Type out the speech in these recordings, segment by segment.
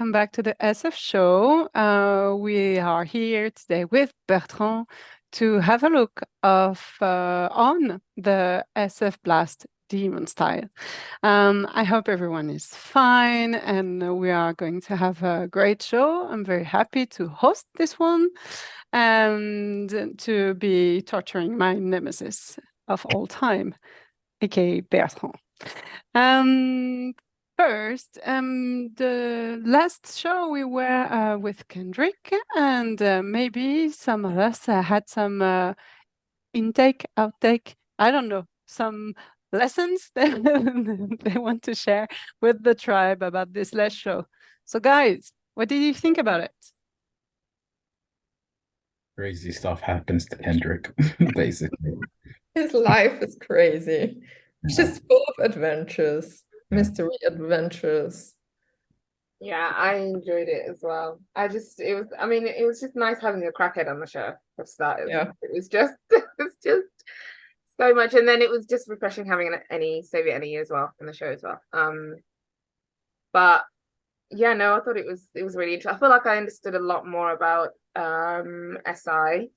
welcome back to the SF show. We are here today with Bertrand to have a look on the SF Blast Demon style. I hope everyone is fine, and we are going to have a great show. I'm very happy to host this one and to be torturing my nemesis of all time, aka Bertrand. First, the last show we were with Kendrick, and maybe some of us had some intake, outtake, I don't know, some lessons that they want to share with the tribe about this last show. So guys, what did you think about it? Crazy stuff happens to Kendrick, basically. His life is crazy. It's just full of adventures, mystery adventures. Yeah, I enjoyed it as well. It was just nice having a crackhead on the show for starters. Yeah. It was just so much. And then it was just refreshing having any Soviet NE as well in the show as well. But yeah, no, I thought it was really interesting. I feel like I understood a lot more about SI.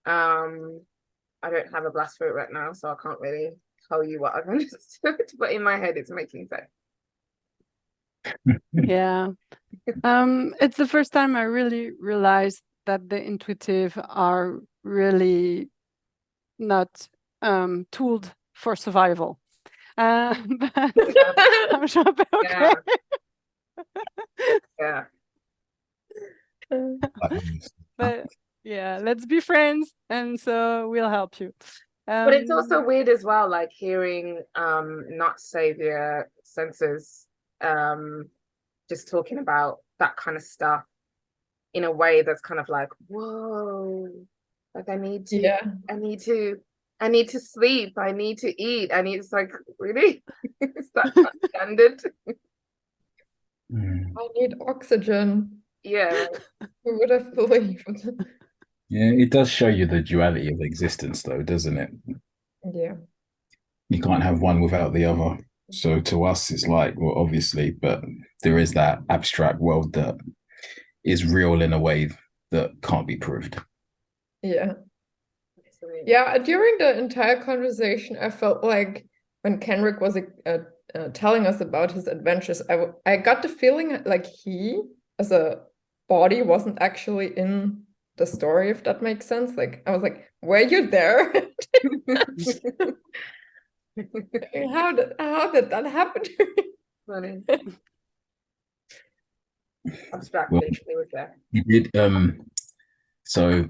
I don't have a blast for it right now, so I can't really tell you what I've understood, but in my head it's making sense. Yeah. It's the first time I really realized that the intuitive are really not tooled for survival. But I'm sure okay. Yeah. But yeah, let's be friends, and so we'll help you. But it's also weird as well, like hearing not savior senses just talking about that kind of stuff in a way that's kind of like, whoa, like I need to sleep, I need to eat, it's like, really? Is that standard? I need oxygen. Yeah. Who would have believed? Yeah, it does show you the duality of existence, though, doesn't it? Yeah. You can't have one without the other. So to us, it's like, well, obviously, but there is that abstract world that is real in a way that can't be proved. Yeah. Yeah, during the entire conversation, I felt like when Kendrick was telling us about his adventures, I got the feeling like he, as a body, wasn't actually in the story, if that makes sense. Like, I was like, were you there? How did that happen to me? Funny. Abstractly, he was there. You did. So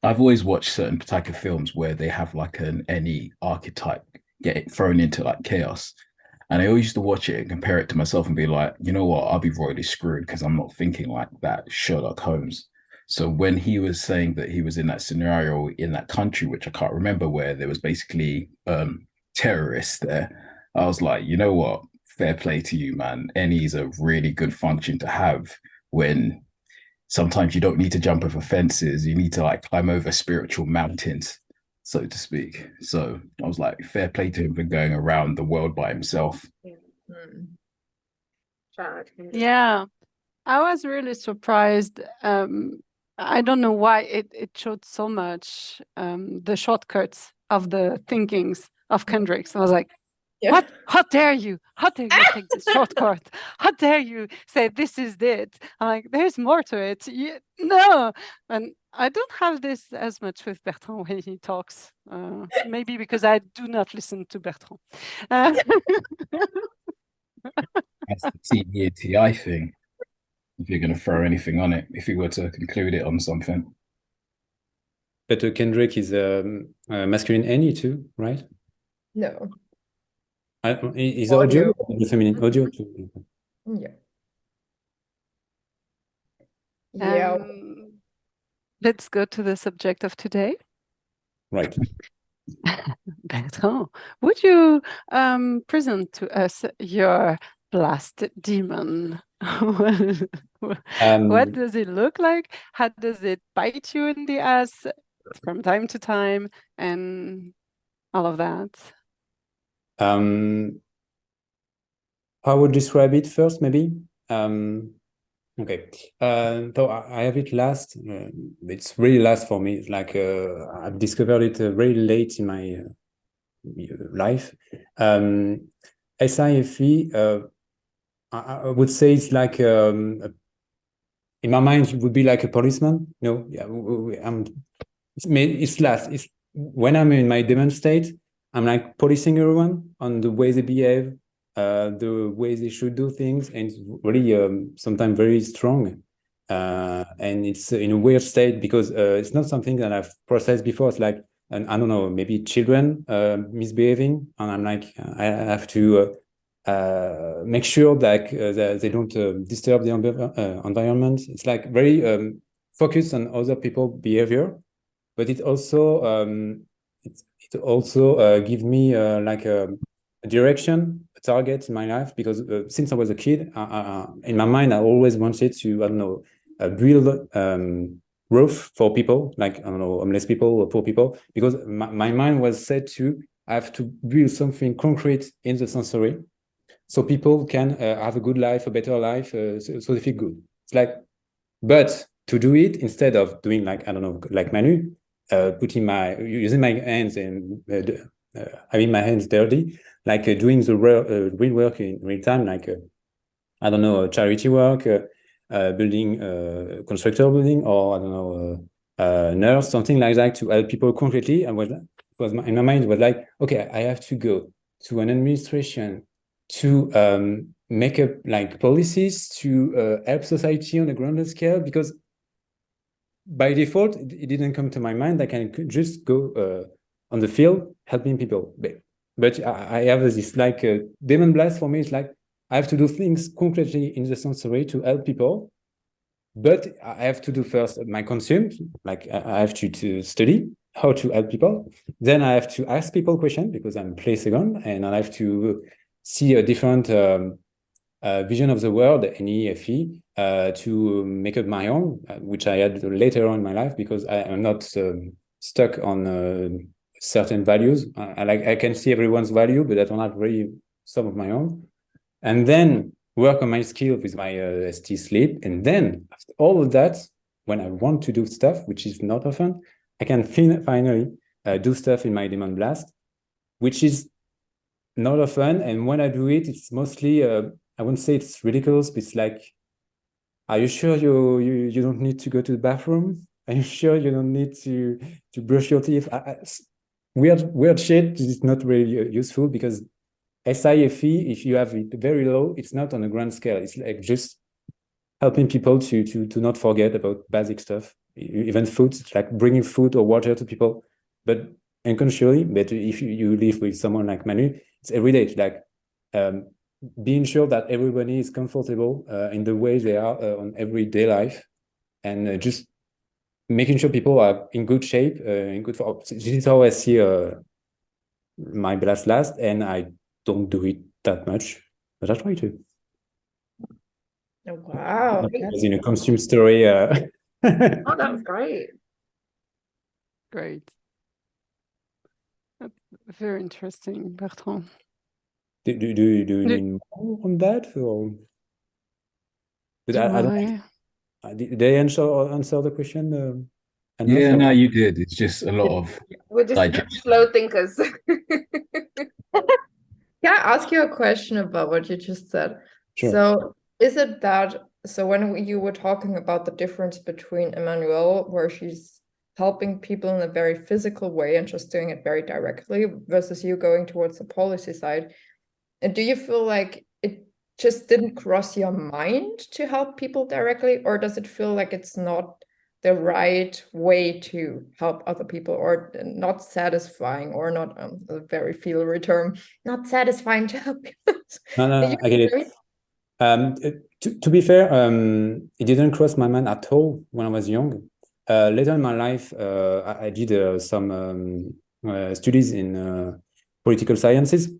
I've always watched certain type of films where they have like an any archetype get thrown into like chaos. And I always used to watch it and compare it to myself and be like, you know what, I'll be royally screwed because I'm not thinking like that Sherlock Holmes. So when he was saying that he was in that scenario in that country, which I can't remember, where there was basically terrorists there, I was like, you know what, fair play to you, man. NE is a really good function to have when sometimes you don't need to jump over fences. You need to like climb over spiritual mountains, so to speak. So I was like, fair play to him for going around the world by himself. Yeah, I was really surprised. I don't know why it showed so much the shortcuts of the thinkings of Kendrick. So I was like, what? How dare you? How dare you take this shortcut? How dare you say this is it? I'm like, there's more to it. No. And I don't have this as much with Bertrand when he talks. Maybe because I do not listen to Bertrand. That's the TETI thing. If you're going to throw anything on it, if you were to conclude it on something. But Kendrick is masculine NE too, right? No. Is audio the feminine audio too? Yeah. Yeah. Let's go to the subject of today. Right. Bertrand, would you present to us your blast demon? What does it look like? How does it bite you in the ass from time to time, and all of that? I would describe it first, maybe. Okay. So I have it last. It's really last for me. It's like I've discovered it very late in my life. SIFE, I would say it's like in my mind it would be like a policeman. No, yeah, it's last. It's when I'm in my demon state, I'm like policing everyone on the way they behave, the way they should do things, and it's really sometimes very strong. And it's in a weird state because it's not something that I've processed before. It's like, and I don't know, maybe children misbehaving, and I'm like, I have to make sure that they don't disturb the environment. It's like very focused on other people's behavior, but it also gives me like a direction, a target in my life, because since I was a kid, in my mind I always wanted to, I don't know, build roof for people, like, I don't know, homeless people or poor people, because my mind was set to, I have to build something concrete in the sensory so people can have a good life, a better life, so they feel good. It's like, but to do it, instead of doing like, I don't know, like Manu, using my hands and having my hands dirty, like doing the real work in real time, like I don't know, charity work, building, constructor building, or I don't know, nurse, something like that, to help people concretely. And in my mind, it was like, okay, I have to go to an administration to make up like policies to help society on a grander scale, because by default, it didn't come to my mind. I can just go on the field helping people. But I have this like demon blast for me. It's like I have to do things concretely in the sensory to help people. But I have to do first my consume, like I have to study how to help people. Then I have to ask people questions because I'm play second, and I have to see a different vision of the world, NEFE, to make up my own, which I had later on in my life, because I am not stuck on certain values. I can see everyone's value, but I don't have really some of my own. And then work on my skill with my ST sleep. And then after all of that, when I want to do stuff, which is not often, I can finally do stuff in my Demon Blast, which is not often. And when I do it, it's mostly, I wouldn't say it's ridiculous, but it's like, are you sure you don't need to go to the bathroom? Are you sure you don't need to brush your teeth? Weird shit is not really useful, because SIFE, if you have it very low, it's not on a grand scale. It's like just helping people to not forget about basic stuff, even food. It's like bringing food or water to people, but unconsciously. But if you live with someone like Manu, it's every day. It's like being sure that everybody is comfortable in the way they are on everyday life, and just making sure people are in good shape, in good form. This is how I see my blast last, and I don't do it that much, but I try to. Wow. As in a consume story. Oh, that was great. Great. That's very interesting, Bertrand. Do you need more on that, or? But I don't. Did they answer the question? Yeah, no, you did. It's just a lot of We're just digestion. slow thinkers. Can I ask you a question about what you just said? Sure. So is it that, so when you were talking about the difference between Emmanuelle, where she's helping people in a very physical way and just doing it very directly, versus you going towards the policy side, and do you feel like it just didn't cross your mind to help people directly, or does it feel like it's not the right way to help other people, or not satisfying, or not a very feelery term, not satisfying to help people? No, I get it. To be fair, it didn't cross my mind at all when I was young. Later in my life, I did some studies in political sciences,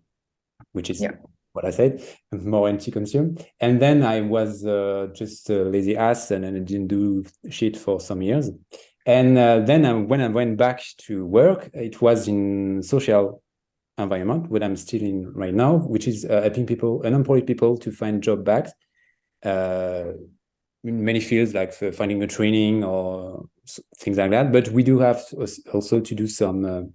which is what I said, more anti-consume. And then I was just a lazy ass, and I didn't do shit for some years. And then when I went back to work, it was in social environment, what I'm still in right now, which is helping people, unemployed people, to find job back. in many fields, like finding a training or things like that. But we do have also to do some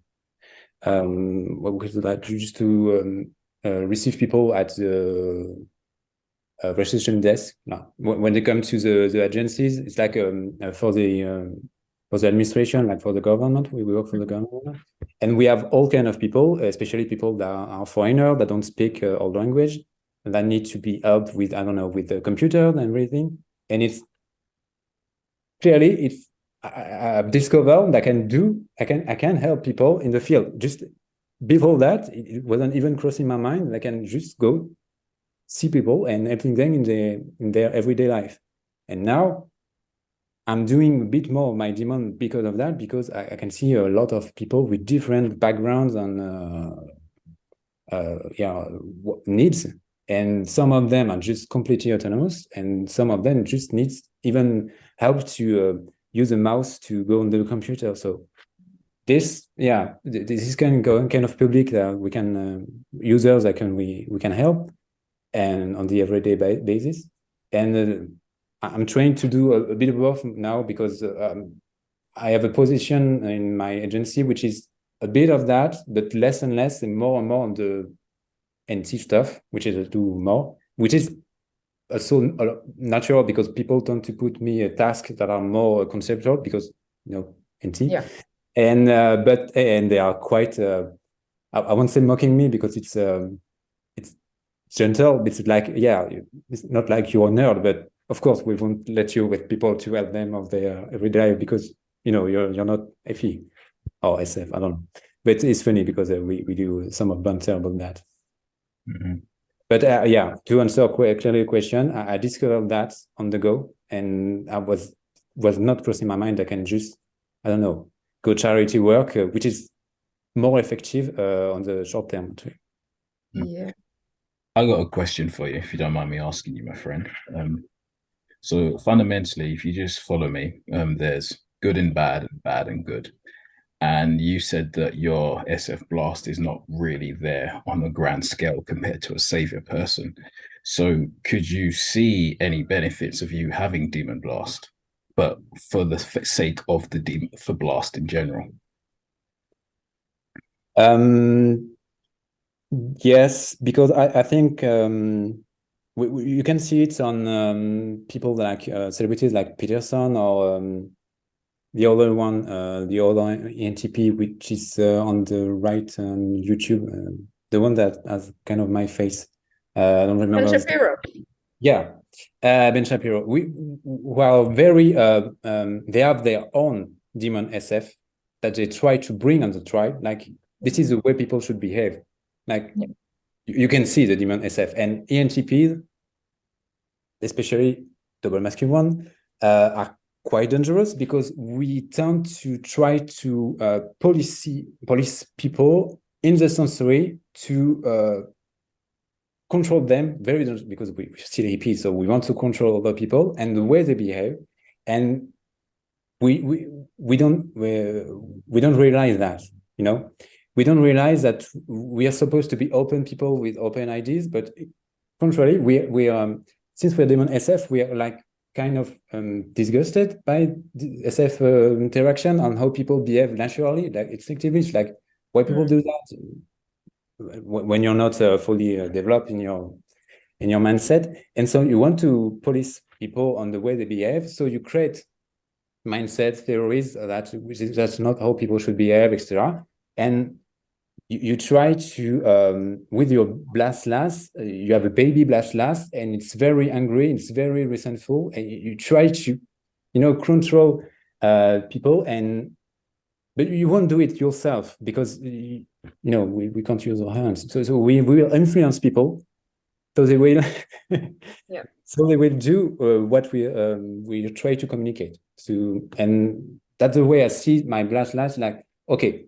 what we call that, just to receive people at the registration desk. No, when they come to the agencies, it's like for the administration, like for the government, we work for the government, and we have all kind of people, especially people that are foreigner that don't speak our language, and that need to be helped with, I don't know, with the computer and everything. And it's clearly, if I've discovered that I can help people in the field. Just before that, it wasn't even crossing my mind. I can just go see people and helping them in their everyday life. And now I'm doing a bit more of my demand because of that, because I can see a lot of people with different backgrounds and needs. And some of them are just completely autonomous, and some of them just needs even help to use a mouse to go on the computer. So this is kind of public that we can users that we can help, and on the everyday basis. And I'm trying to do a bit of both now, because I have a position in my agency which is a bit of that, but less and less, and more on the NT stuff, which is to do more, which is also natural, because people tend to put me a task that are more conceptual, because NT. Yeah. And but they are quite I won't say mocking me, because it's gentle. It's like, it's not like you're a nerd, but of course we won't let you with people to help them of their everyday life, because you're not FE or SF, I don't know. But it's funny because we do some of banter about that. Mm-hmm. But to answer clearly a question, I discovered that on the go, and I was not crossing my mind I can just, I don't know, go charity work, which is more effective on the short term too. Yeah. I got a question for you, if you don't mind me asking you, my friend. So fundamentally, if you just follow me, there's good and bad and good. And you said that your SF Blast is not really there on a grand scale compared to a savior person. So could you see any benefits of you having Demon Blast, but for the sake of the demon, for Blast in general? Yes, because I think you can see it on people like celebrities like Peterson, or the other one, the other ENTP, which is on the right on YouTube, the one that has kind of my face. I don't remember. Ben Shapiro. Yeah, Ben Shapiro. Who are very, they have their own demon SF that they try to bring on the tribe. Like, this is the way people should behave. Like, you can see the demon SF, and ENTPs, especially double masculine one, are quite dangerous, because we tend to try to police people in the sensory to control them, very dangerous, because we're still AP, so we want to control other people and the way they behave, and we don't realize that, we don't realize that we are supposed to be open people with open ideas, but contrary, we since we're demon SF, we are like kind of disgusted by the SF interaction and how people behave naturally, like instinctively. It's like, why people do that when you're not fully developed in your mindset. And so you want to police people on the way they behave, so you create mindset theories that's not how people should behave, etc. And you try to with your blast last, you have a baby blast last, and it's very angry, it's very resentful, and you try to control people, but you won't do it yourself, because we can't use our hands, so we will influence people, so they will so they will do what we try to communicate to. And that's the way I see my blast last, like, okay,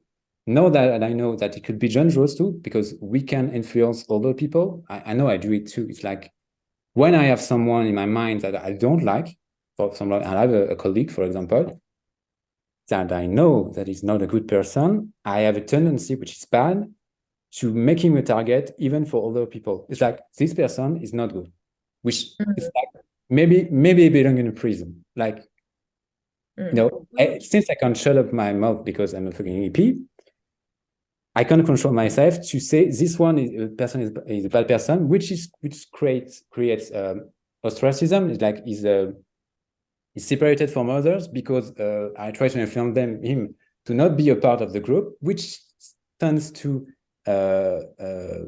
now that I know that it could be dangerous too, because we can influence other people. I know I do it too. It's like, when I have someone in my mind that I don't like, for example, I have a colleague, for example, that I know that is not a good person, I have a tendency, which is bad, to make him a target even for other people. It's like, this person is not good, which is like, maybe belong in a prison. Like, since I can't shut up my mouth because I'm a fucking EP, I can't control myself to say this one is a bad person, which creates ostracism. It's like is separated from others because I try to influence him to not be a part of the group, which tends to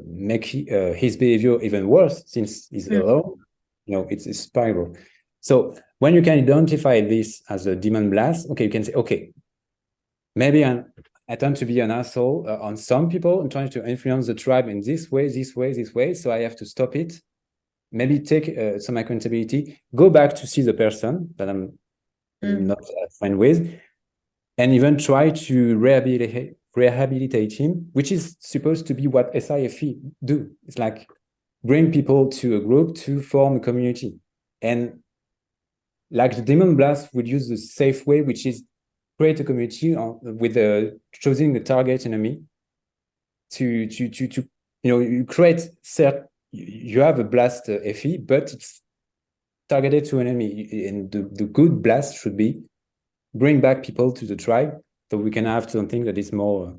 make his behavior even worse since he's alone. It's a spiral. So when you can identify this as a demon blast, okay, you can say, okay, maybe I tend to be an asshole on some people and trying to influence the tribe in this way. So I have to stop it. Maybe take some accountability, go back to see the person that I'm not a friend with, and even try to rehabilitate him, which is supposed to be what SIFE do. It's like bring people to a group to form a community. And like the Demon Blast would use the safe way, which is create a community with choosing a target enemy to you create you have a blast FE, but it's targeted to an enemy, and the good blast should be bring back people to the tribe so we can have something that is more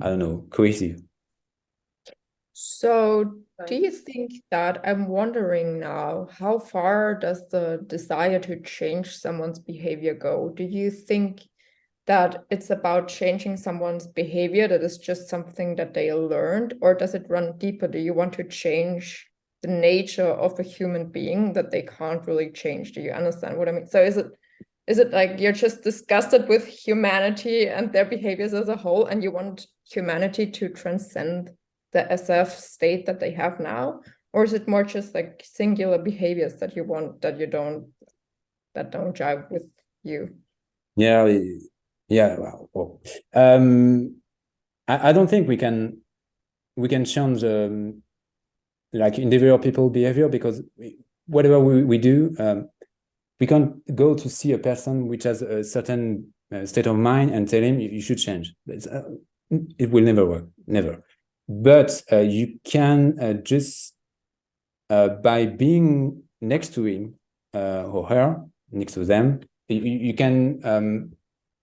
I don't know, cohesive. So do you think that, I'm wondering now, how far does the desire to change someone's behavior go? Do you think that it's about changing someone's behavior, that is just something that they learned, or does it run deeper? Do you want to change the nature of a human being that they can't really change? Do you understand what I mean? So is it like you're just disgusted with humanity and their behaviors as a whole, and you want humanity to transcend the SF state that they have now? Or is it more just like singular behaviors that you want, that don't jive with you? Yeah, well, I don't think we can change like individual people behavior, because whatever we do, we can't go to see a person which has a certain state of mind and tell him you should change. It will never work, never. But you can just by being next to him or her, next to them, you can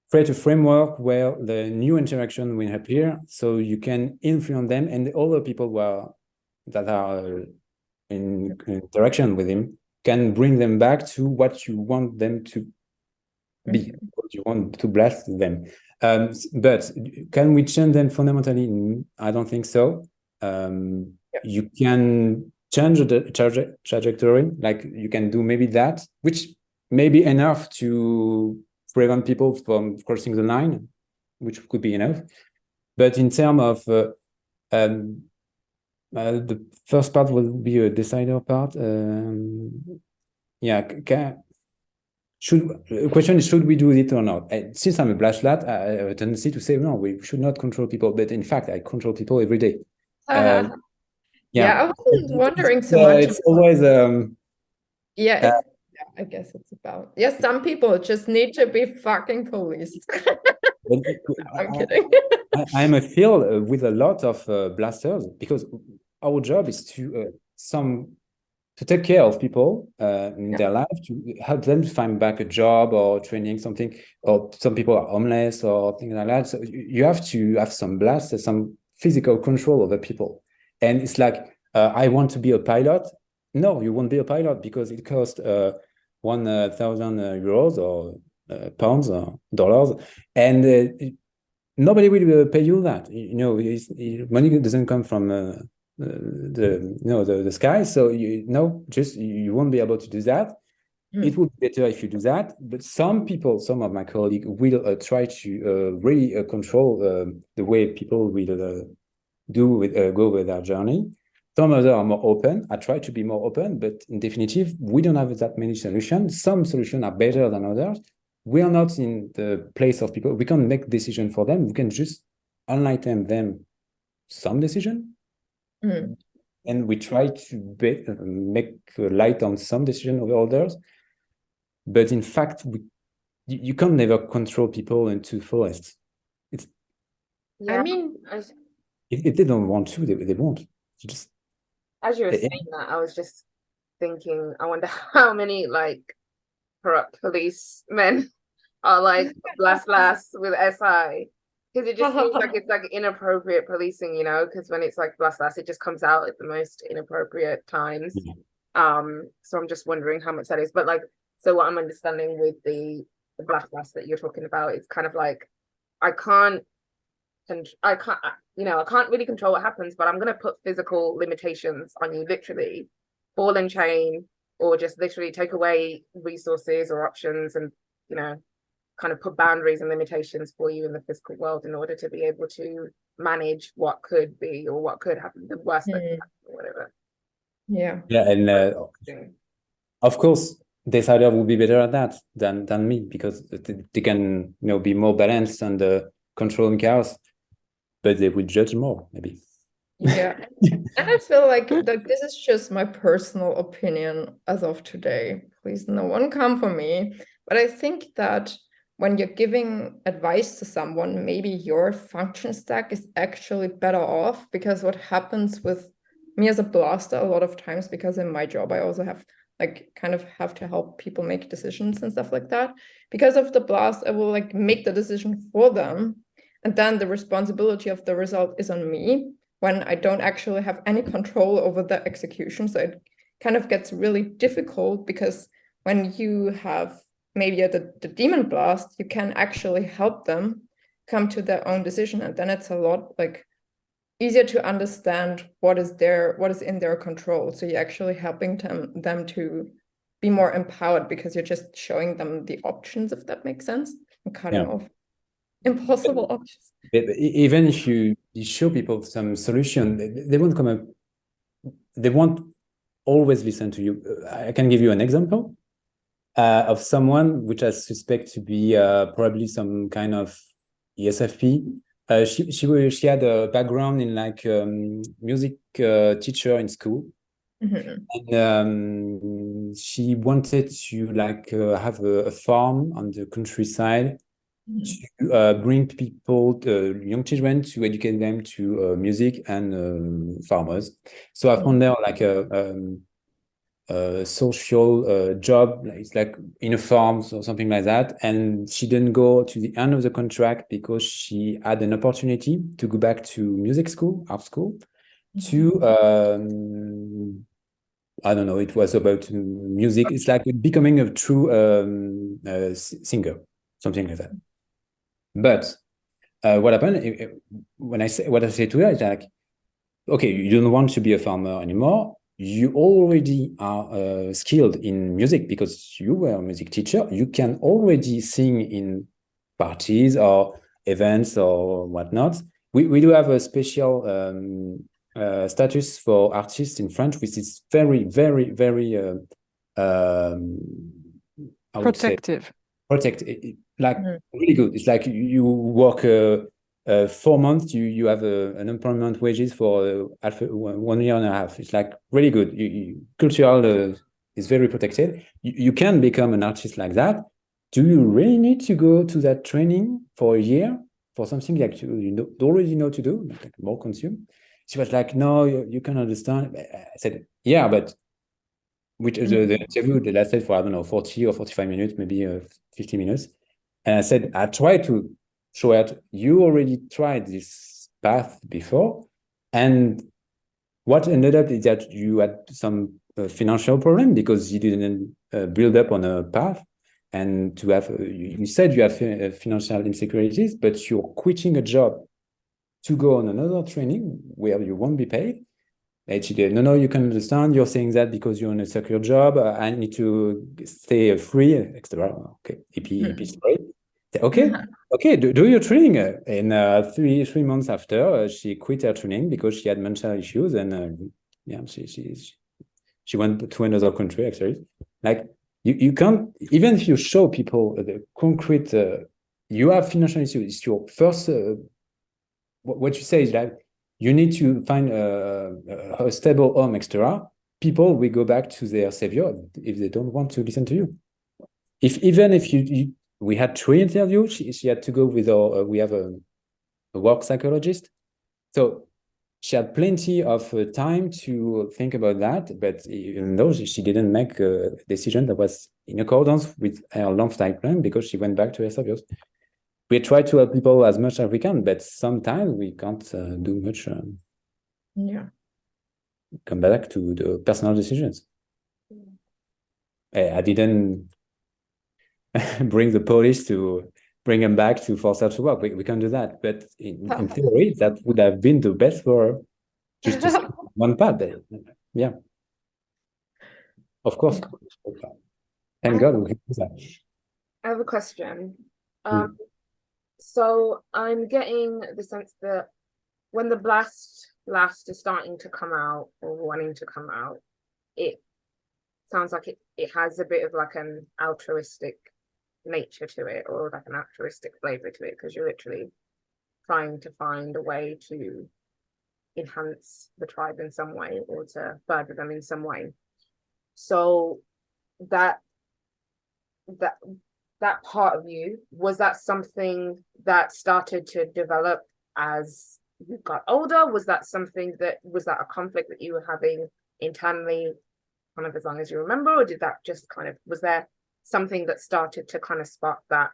create a framework where the new interaction will appear, so you can influence them, and the other people that are in interaction with him can bring them back to what you want them to be, what you want to blast them. But can we change them fundamentally? I don't think so. You can change the trajectory, like you can do maybe that, which may be enough to prevent people from crossing the line, which could be enough. But in terms of the first part will be a decider part. The question is, should we do it or not? Since I'm a blashlat, I have a tendency to say, no, we should not control people. But in fact, I control people every day. I wasn't wondering so much. It's always I guess it's about, some people just need to be fucking policed. I'm kidding. I'm a field with a lot of blasters, because our job is to take care of people in their life, to help them to find back a job or training, something, or some people are homeless or things like that. So you have to have some blast, some physical control over people. And it's like, I want to be a pilot. No, you won't be a pilot, because it costs 1,000 euros or pounds or dollars, and nobody will pay you that. Money doesn't come from the sky, so you won't be able to do that. It would be better if you do that. But some of my colleagues will try to really control the way people will go with their journey. Some others are more open. I try to be more open, but in definitive, we don't have that many solutions. Some solutions are better than others. We are not in the place of people. We can't make decisions for them. We can just enlighten them some decision. And we try to make light on some decision over others. But in fact, you can't never control people into forests. I mean, if they don't want to, they won't. You just, as you were saying that, I was just thinking, I wonder how many like corrupt policemen are like blast with SI. Because it just seems like it's like inappropriate policing, you know, because when it's like blast, it just comes out at the most inappropriate times. So I'm just wondering how much that is. But like, so what I'm understanding with the blast that you're talking about, it's kind of like I can't really control what happens, but I'm gonna put physical limitations on you, literally, ball and chain, or just literally take away resources or options, and you know, kind of put boundaries and limitations for you in the physical world in order to be able to manage what could be or what could happen, the worst that could happen or whatever. Yeah. Yeah, and of course, decider will be better at that than me, because they can, you know, be more balanced and controlling chaos, but they will judge more, maybe. Yeah. And I feel like this is just my personal opinion as of today. Please, no one come for me. But I think that when you're giving advice to someone, maybe your function stack is actually better off, because what happens with me as a blaster a lot of times, because in my job I also have like kind of have to help people make decisions and stuff like that. Because of the blast, I will like make the decision for them, and then the responsibility of the result is on me, when I don't actually have any control over the execution. So it kind of gets really difficult, because when you have maybe the demon blast, you can actually help them come to their own decision, and then it's a lot like easier to understand what is in their control. So you're actually helping them to be more empowered, because you're just showing them the options, if that makes sense, and cutting off impossible options. Even if you show people some solution, they won't come up. They won't always listen to you. I can give you an example of someone which I suspect to be probably some kind of ESFP. She had a background in like music teacher in school. And she wanted to like have a farm on the countryside, to bring people, young children, to educate them to music and farmers. So I found there like a social job, it's like in a farm or something like that. And she didn't go to the end of the contract because she had an opportunity to go back to music school, art school, to I don't know, it was about music. It's like becoming a true singer, something like that. But what happened when I say to her is like, okay, you don't want to be a farmer anymore. You already are skilled in music because you were a music teacher. You can already sing in parties or events or whatnot. We do have a special status for artists in French, which is very, very, very protective. Like really good. It's like you work 4 months, you have an employment wages for 1 year and a half. It's like really good. Cultural is very protected. You can become an artist like that. Do you really need to go to that training for a year for something like you already know to do, like more consume? She was like, no, you can understand. I said, yeah, but which the interview that lasted for, I don't know, 40 or 45 minutes, maybe 50 minutes. And I said, I tried to show her, you already tried this path before. And what ended up is that you had some financial problem because you didn't build up on a path. And to have, you said you have financial insecurities, but you're quitting a job to go on another training where you won't be paid. And she did, no, you can understand. You're saying that because you're on a secure job. I need to stay free, etc. Okay, EP straight. Okay, do your training. And 3 months after, she quit her training because she had mental issues, and she went to another country. Actually, like you can't, even if you show people the concrete, you have financial issues. It's your first. What you say is that you need to find a stable home, etc. People will go back to their savior if they don't want to listen to you. Even if we had 3 interviews, she had to go with we have a work psychologist. So she had plenty of time to think about that, but even though she didn't make a decision that was in accordance with her lifestyle plan, because she went back to her saviors. We try to help people as much as we can, but sometimes we can't do much. Yeah. Come back to the personal decisions. I didn't bring the police to bring them back to force her to work. We can do that, but in theory, that would have been the best for her, just to skip one path. Yeah, of course. Thank God we can do that. I have a question. So I'm getting the sense that when the blast is starting to come out or wanting to come out, it sounds like it has a bit of like an altruistic nature to it, or like an altruistic flavor to it, because you're literally trying to find a way to enhance the tribe in some way, or to further them in some way. So that part of you, was that something that started to develop as you got older? Was that a conflict that you were having internally kind of as long as you remember, or did that just kind of, was there something that started to kind of spark that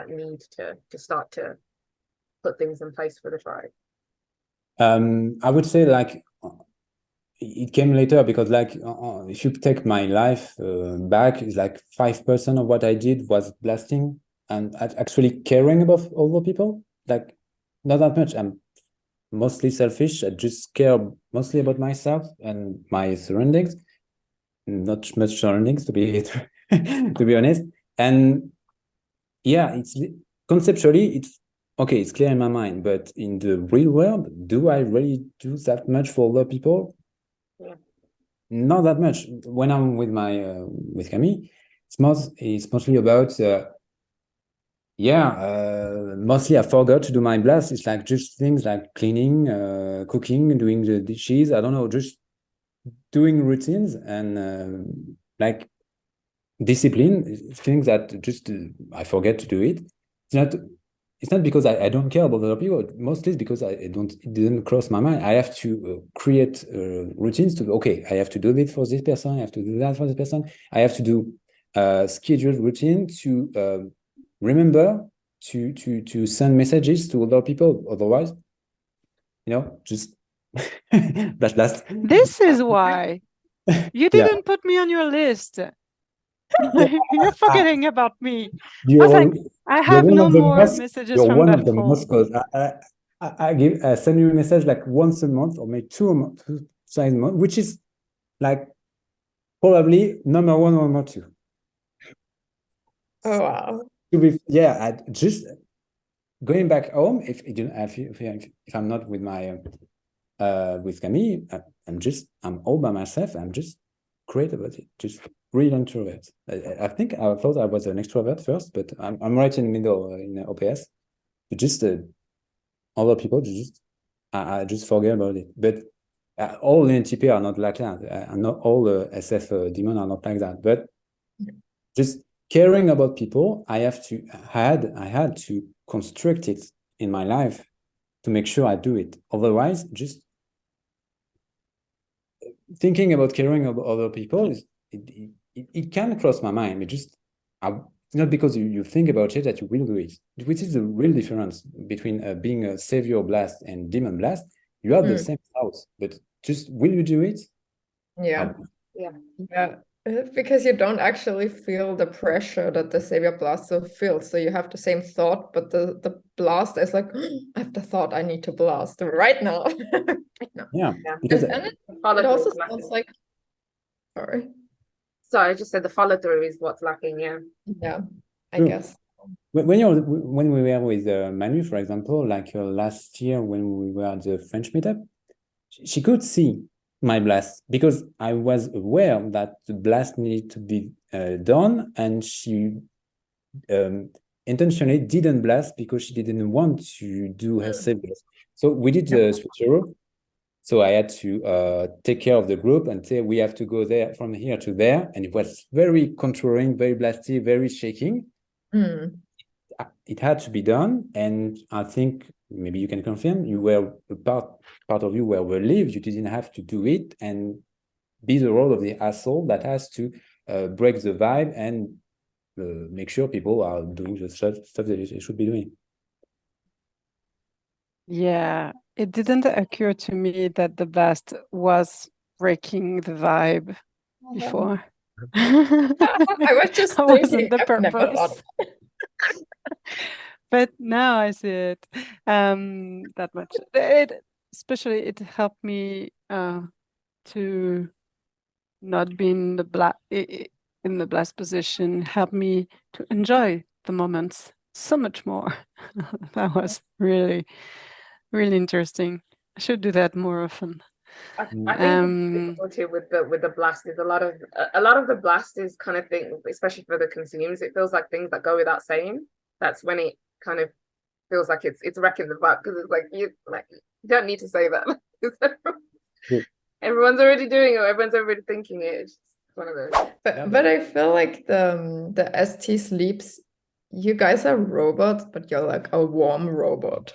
need to start to put things in place for the tribe? I would say like it came later, because like if you take my life back, it's like 5% of what I did was blasting and actually caring about other people. Like not that much. I'm mostly selfish. I just care mostly about myself and my surroundings. Not much surroundings, to be to be honest. And yeah, it's conceptually it's okay. It's clear in my mind, but in the real world, do I really do that much for other people? Yeah. Not that much. When I'm with my with Camille, it's mostly about mostly I forgot to do my blast. It's like just things like cleaning, cooking, doing the dishes. I don't know, just doing routines and like discipline, things that just I forget to do it. It's not because I don't care about other people. Mostly it's because it didn't cross my mind. I have to create routines to, okay, I have to do this for this person. I have to do that for this person. I have to do scheduled routine to remember to send messages to other people. Otherwise, just blast. This is why you didn't put me on your list. You're forgetting about me. I was like, I have no more messages from Bertrand. Because I send you a message like once a month, or maybe two times a month, which is like probably number one or number two. Oh wow. I just going back home, if I'm not with my with Camille, I'm all by myself. I'm just great about it. Just real introvert. I think I thought I was an extrovert first, but I'm right in the middle in OPS. But just other people, I just forget about it. But all NTP are not like that. Not all SF demons are not like that. But just caring about people, I had to construct it in my life to make sure I do it. Otherwise, just thinking about caring about other people it can cross my mind. It's not because you think about it that you will do it. Which is the real difference between being a savior blast and demon blast. You have the same thoughts, but just will you do it? Yeah. Because you don't actually feel the pressure that the savior blaster feels. So you have the same thought, but the blast is like, I have the thought I need to blast right now. Yeah. Because it also sounds like, sorry. Sorry, I just said the follow through is what's lacking. Yeah, I guess. When we were with Manu, for example, like last year when we were at the French meetup, she could see my blast because I was aware that the blast needed to be done, and she intentionally didn't blast because she didn't want to do her saviors. So we did the switcheroo. So I had to take care of the group and say we have to go there from here to there, and it was very controlling, very blasty, very shaking. It had to be done, and I think maybe you can confirm, you were a part of you were relieved you didn't have to do it and be the role of the asshole that has to break the vibe and make sure people are doing the stuff that they should be doing. Yeah, it didn't occur to me that the blast was breaking the vibe before. I was just That thinking, wasn't the I've never thought purpose. But now I see it that much. Especially it helped me to not be in the blast position, helped me to enjoy the moments so much more. That was really, really interesting. I should do that more often. I think the difficulty with the blast is a lot of the blast is kind of thing, especially for the consumers. It feels like things that go without saying. That's when it kind of feels like it's wrecking the butt, because it's like you don't need to say that. Yeah. Everyone's already doing it. Everyone's already thinking it. It's one of those. But I feel like the ST sleeps, you guys are robots, but you're like a warm robot.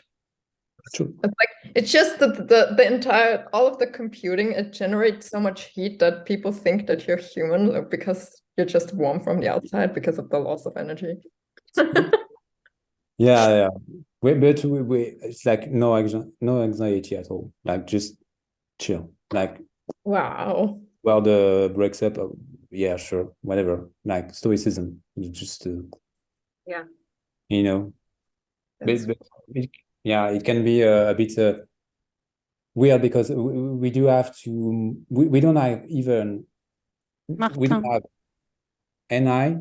True. It's like it's just the entire all of the computing, it generates so much heat that people think that you're human because you're just warm from the outside because of the loss of energy. Yeah. But it's like no anxiety at all. Like just chill. Like Wow. well, the breaks up. Yeah, sure, whatever. Like stoicism, just Yeah. you know. That's- But it can be a bit weird because we do have to. We don't have even. We don't Martin. have NI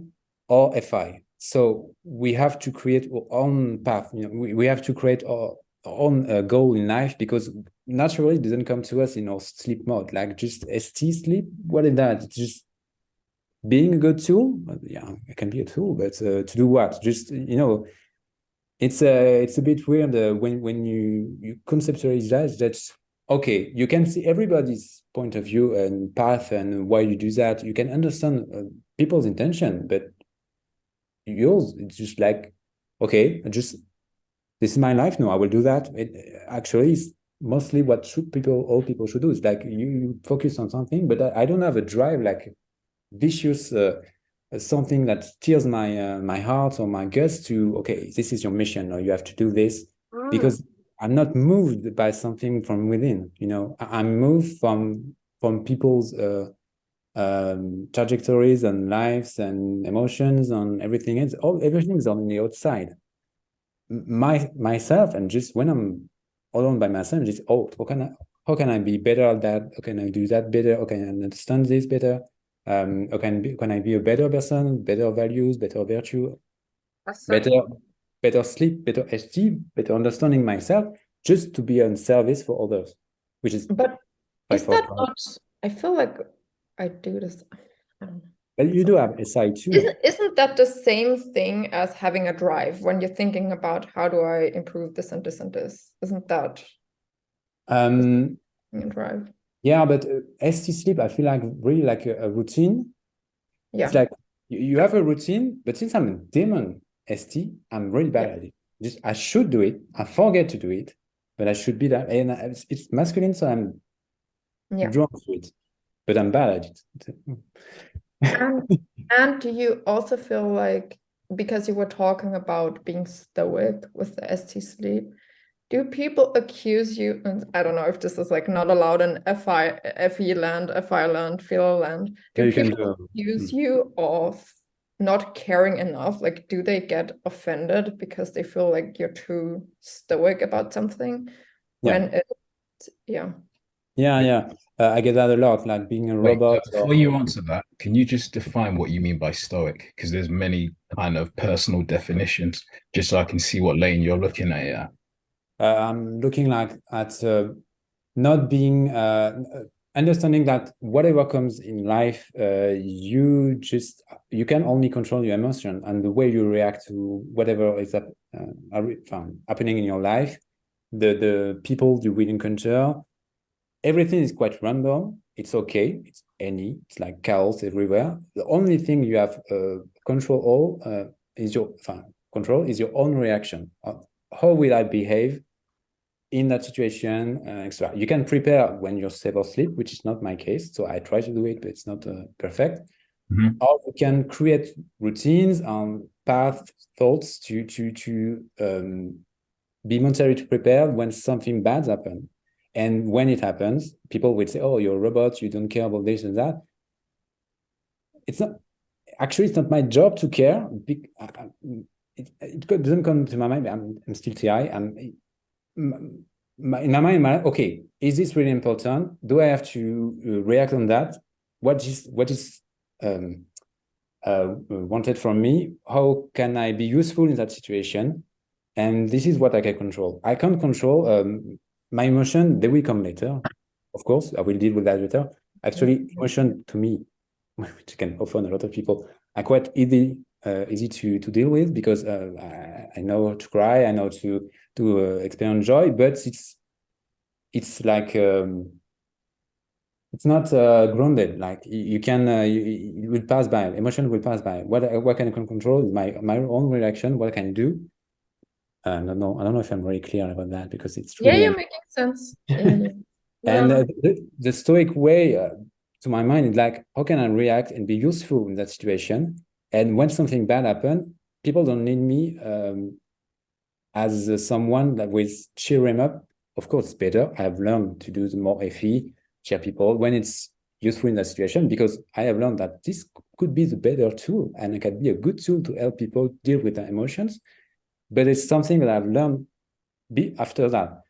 or FI. So we have to create our own path. We have to create our own goal in life, because naturally it doesn't come to us in our sleep mode. Like just ST sleep, what is that? It's just being a good tool. Yeah, it can be a tool, but to do what? Just it's a bit weird when you conceptualize that. That's okay. You can see everybody's point of view and path and why you do that. You can understand people's intention, but yours, it's just like, okay, this is my life. No, I will do that. It actually is mostly what all people should do. It's like you focus on something, but I don't have a drive like vicious something that steers my heart or my guts to, okay, this is your mission, or you have to do this, because I'm not moved by something from within. I'm moved from people's trajectories and lives and emotions and everything else. Everything is on the outside. Myself, and just when I'm alone by myself, just how can I be better at that? How can I do that better? How can I understand this better? How can I be a better person, better values, better virtue, better sleep, better ST, better understanding myself, just to be on service for others, which is. But is that not? I feel like I do this. I don't know. But you do have SI too. Isn't that the same thing as having a drive when you're thinking about how do I improve this and this and this? Isn't that a drive? Yeah, but ST sleep, I feel like really like a routine. Yeah. It's like you have a routine, but since I'm a demon ST, I'm really bad at it. Just I should do it. I forget to do it, but I should be that. And it's masculine, so I'm drawn to it, but I'm bad at it. And do you also feel like, because you were talking about being stoic with the ST sleep, do people accuse you, and I don't know if this is like not allowed in FE land, FI land, philo land, do people accuse you of not caring enough? Like, do they get offended because they feel like you're too stoic about something? Yeah. I get that a lot, like being a robot. Before you answer that, can you just define what you mean by stoic? Because there's many kind of personal definitions, just so I can see what lane you're looking at. Yeah. I'm looking at not being understanding that whatever comes in life, you can only control your emotion and the way you react to whatever is happening in your life. The people you will encounter, everything is quite random. It's okay. It's like chaos everywhere. The only thing you have control is your own reaction. How will I behave in that situation, extra. You can prepare when you're safe asleep, which is not my case. So I try to do it, but it's not perfect. Or you can create routines and path thoughts to be mentally prepared when something bad happens. And when it happens, people would say, "Oh, you're a robot. You don't care about this and that." It's not. Actually, it's not my job to care. It doesn't come to my mind. I'm still TI. In my mind, okay, is this really important? Do I have to react on that? What is wanted from me? How can I be useful in that situation? And this is what I can control. I can't control my emotion. They will come later. Of course, I will deal with that later. Actually, emotion to me, which can offend a lot of people, are quite easy to deal with, because I know to cry, I know to experience joy, but it's like it's not grounded. Like you can it will pass by. Emotion will pass by. What can I control is my own reaction. What I can do. I don't know if I'm very clear about that, because it's really you're making sense. And the Stoic way, to my mind, is like, how can I react and be useful in that situation? And when something bad happens, people don't need me as someone that will cheer him up. Of course, it's better. I've learned to do the more FE, cheer people when it's useful in that situation, because I have learned that this could be the better tool, and it can be a good tool to help people deal with their emotions. But it's something that I've learned after that.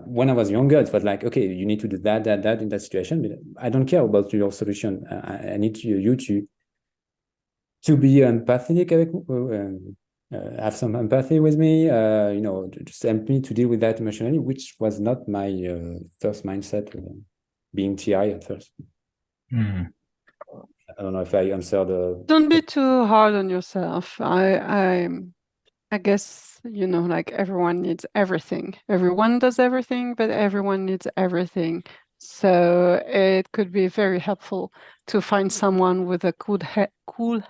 When I was younger, it was like, okay, you need to do that in that situation. But I don't care about your solution. I need you to be empathetic, have some empathy with me, just help me to deal with that emotionally, which was not my first mindset, being TI at first. I don't know if I answered. Don't be too hard on yourself. I guess, like everyone needs everything. Everyone does everything, but everyone needs everything. So it could be very helpful to find someone with a cool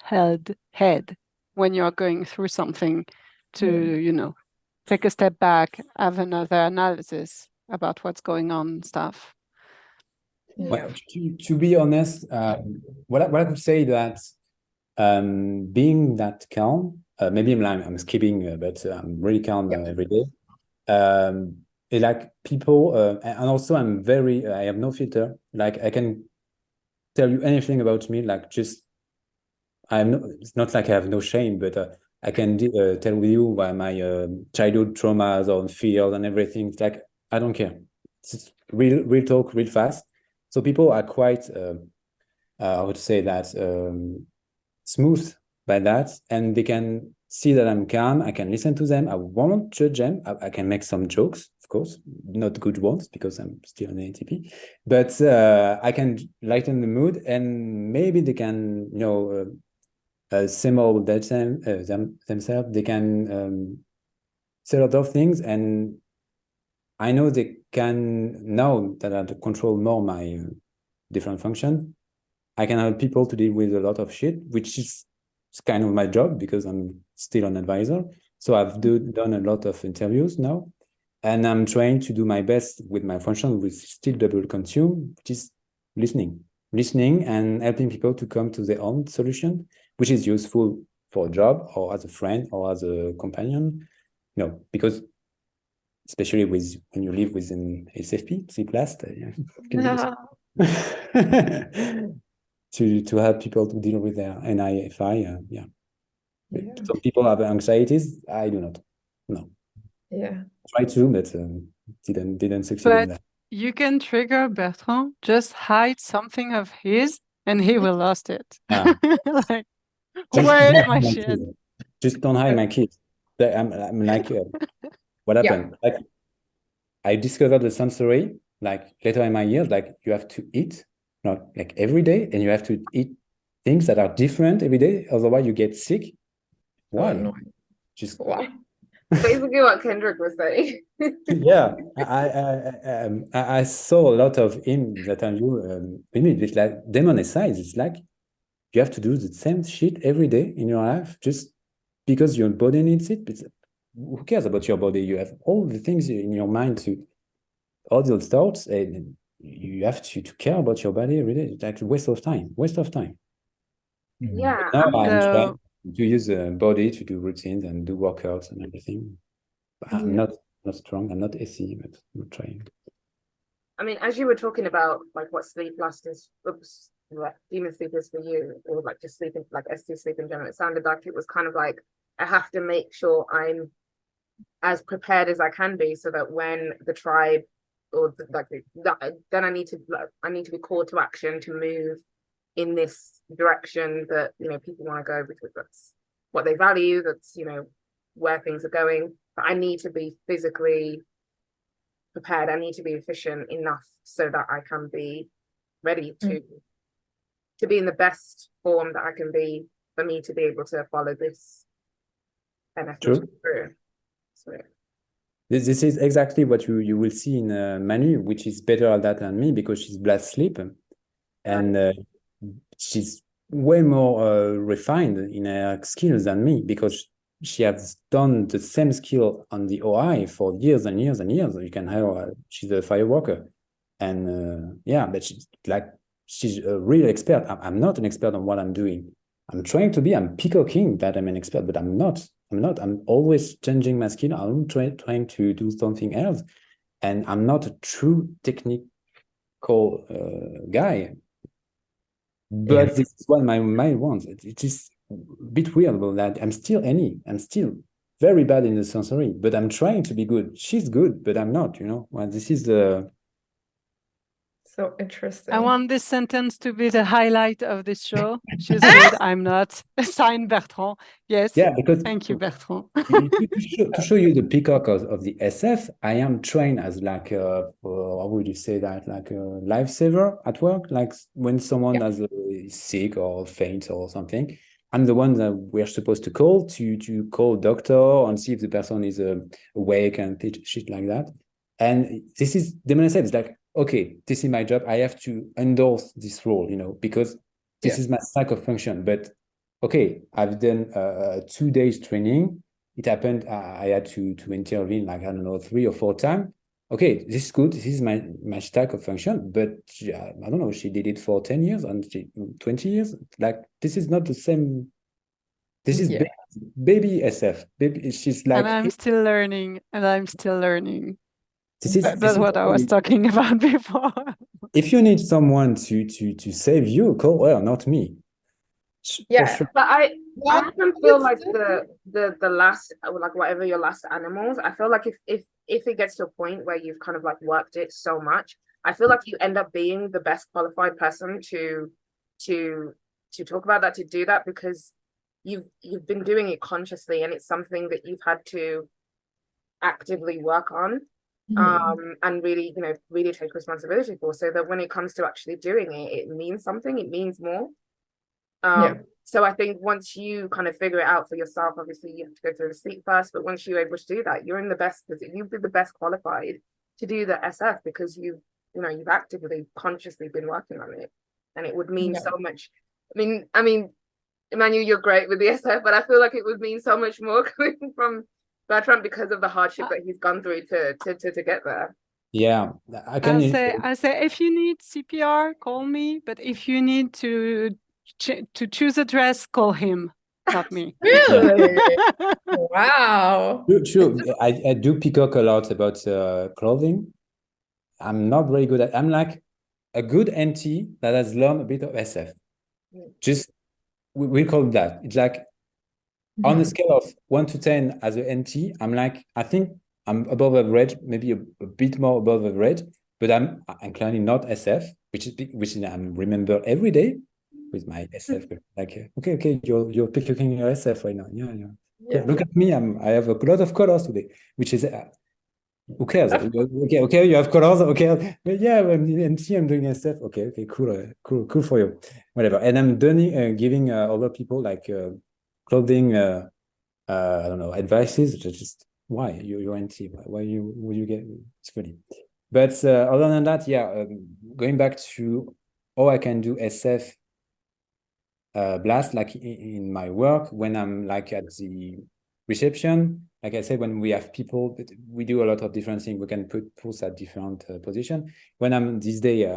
head when you're going through something, to, take a step back, have another analysis about what's going on and stuff. Well, to be honest, what I could say that being that calm, maybe I'm skipping, but I'm really calm every day. Like people, and also I'm very, I have no filter. Like I can tell you anything about me. Like just, it's not like I have no shame, but I can tell with you why my childhood traumas or fears and everything. It's like I don't care. It's real talk, real fast. So people are quite, I would say that smooth by that, and they can see that I'm calm. I can listen to them. I won't judge them. I can make some jokes, of course, not good ones, because I'm still an ATP, but I can lighten the mood, and maybe they can, simmer themselves. They can say a lot of things, and I know they can, now that I control more my different function, I can help people to deal with a lot of shit, which is kind of my job, because I'm still an advisor. So I've done a lot of interviews now, and I'm trying to do my best with my function, which is still double consume, which is listening and helping people to come to their own solution, which is useful for a job or as a friend or as a companion, because especially when you live with an SFP, C+, to help people to deal with their NIFI, Some people have anxieties. I do not. No. Yeah. Try to, but didn't succeed in that. You can trigger Bertrand. Just hide something of his, and he will lost it. Like, where is my shit? Just don't hide my kids. I'm like, what happened? Like, I discovered the sensory, like later in my years, like you have to eat, not like every day, and you have to eat things that are different every day. Otherwise, you get sick. Why? Oh, no. Just why? Basically, what Kendrick was saying. Yeah, I saw a lot of him that I knew. It's like demonized. It's like you have to do the same shit every day in your life just because your body needs it. But who cares about your body? You have all the things in your mind to all those thoughts, and you have to care about your body every day. It's like a waste of time. Yeah, Now I mean, I'm The trying to use the body to do routines and do workouts and everything. But I'm not strong. I'm not SE, but I'm trying. I mean, as you were talking about like what sleep last is, like demon sleep is for you, or like just sleeping, like S2 sleep in general, it sounded like it was kind of like I have to make sure I'm as prepared as I can be, so that when the tribe or then I need to be called to action to move in this direction that people want to go, because that's what they value, that's where things are going. But I need to be physically prepared. I need to be efficient enough so that I can be ready to be in the best form that I can be, for me to be able to follow this True. through. So This is exactly what you will see in Manu, which is better at that than me because she's blast sleep, and she's way more refined in her skills than me because she has done the same skill on the OI for years and years and years. You can hear she's a fireworker, and but she's a real expert. I'm not an expert on what I'm doing. I'm trying to be. I'm peacocking that I'm an expert, but I'm not. I'm always changing my skill. I'm trying to do something else, and I'm not a true technical guy. But this is what my mind wants. It is a bit weird about that. I'm still I'm still very bad in the sensory, but I'm trying to be good. She's good, but I'm not. Well, this is the. So interesting. I want this sentence to be the highlight of this show. She's good, I'm not. Sign Bertrand. Yes. Yeah, because Thank you, Bertrand. to show you the peacock of the SF, I am trained as like how would you say that? Like a lifesaver at work. Like when someone is sick or faint or something, I'm the one that we're supposed to call to call doctor and see if the person is awake and shit like that. And this is the SF. It's like, okay, this is my job. I have to endorse this role, because this is my stack of function. But okay, I've done 2 days training. It happened. I had to intervene like, I don't know, 3 or 4 times. Okay, this is good. This is my stack of function. But I don't know. She did it for 10 years and 20 years. Like this is not the same. This is baby SF. Baby, she's like. And I'm still learning. This is That's what I was talking about before. If you need someone to save you, call not me. Yeah, for sure. but I often feel like the last, like whatever your last animals, I feel like if it gets to a point where you've kind of like worked it so much, I feel like you end up being the best qualified person to talk about that, to do that, because you've been doing it consciously, and it's something that you've had to actively work on. And really, really take responsibility for, so that when it comes to actually doing it, it means something, it means more. So I think once you kind of figure it out for yourself, obviously you have to go through the sleep first, but once you're able to do that, you're in the best position, you'll be the best qualified to do the SF, because you've actively, consciously been working on it, and it would mean so much. I mean, Emmanuelle, you're great with the SF, but I feel like it would mean so much more coming from Bertrand because of the hardship that he's gone through to get there. Yeah, I'll say if you need CPR, call me. But if you need to choose a dress, call him, not me. Really? Wow. True. I do peacock a lot about clothing. I'm not very good at. I'm like a good NT that has learned a bit of SF. Just we call it that. It's like on a scale of 1 to 10 as a NT, I'm like, I think I'm above average, maybe a bit more above average, but I'm clearly not SF, which I remember every day with my SF. Like, okay, you're picking your SF right now. Yeah. Look at me, I have a lot of colors today, which is who cares? Okay, you have colors. Okay, but yeah, I'm NT, I'm doing SF. Okay, cool for you, whatever. And I'm doing giving other people like clothing. I don't know, advices. Just why you're NT? Why would you get? It's funny. But other than that, going back to I can do SF blast like in my work when I'm like at the reception. like I said, when we have people, we do a lot of different things. We can put pools at different position. When I'm this day,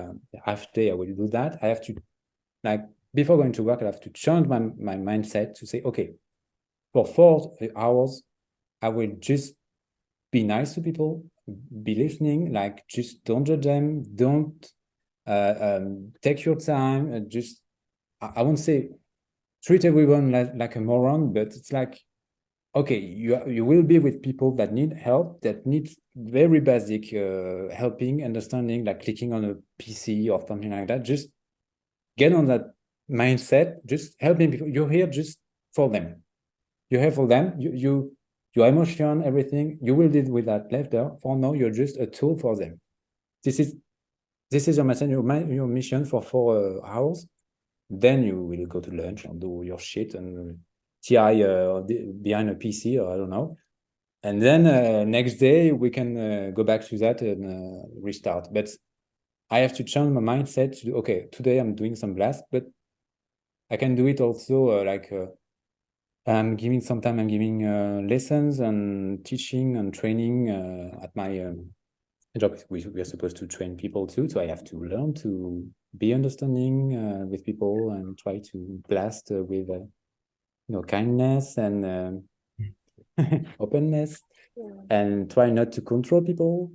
half day, I will do that. I have to, like, before going to work, I have to change my mindset to say, okay, for 4 hours, I will just be nice to people, be listening, like, just don't judge them, don't take your time, just, I won't say treat everyone like a moron, but it's like, okay, you will be with people that need help, that need very basic helping, understanding, like clicking on a PC or something like that. Just get on that mindset, just helping people. You're here just for them. You're here for them. Your emotion, everything, you will deal with that later. For now, you're just a tool for them. This is your message, your mission for 4 hours. Then you will go to lunch and do your shit and TI behind a PC, or I don't know. And then next day we can go back to that and restart. But I have to change my mindset to, okay, today I'm doing some blast, but I can do it also I'm giving lessons and teaching and training at my job. We are supposed to train people too, so I have to learn to be understanding with people and try to blast with kindness and openness, and try not to control people,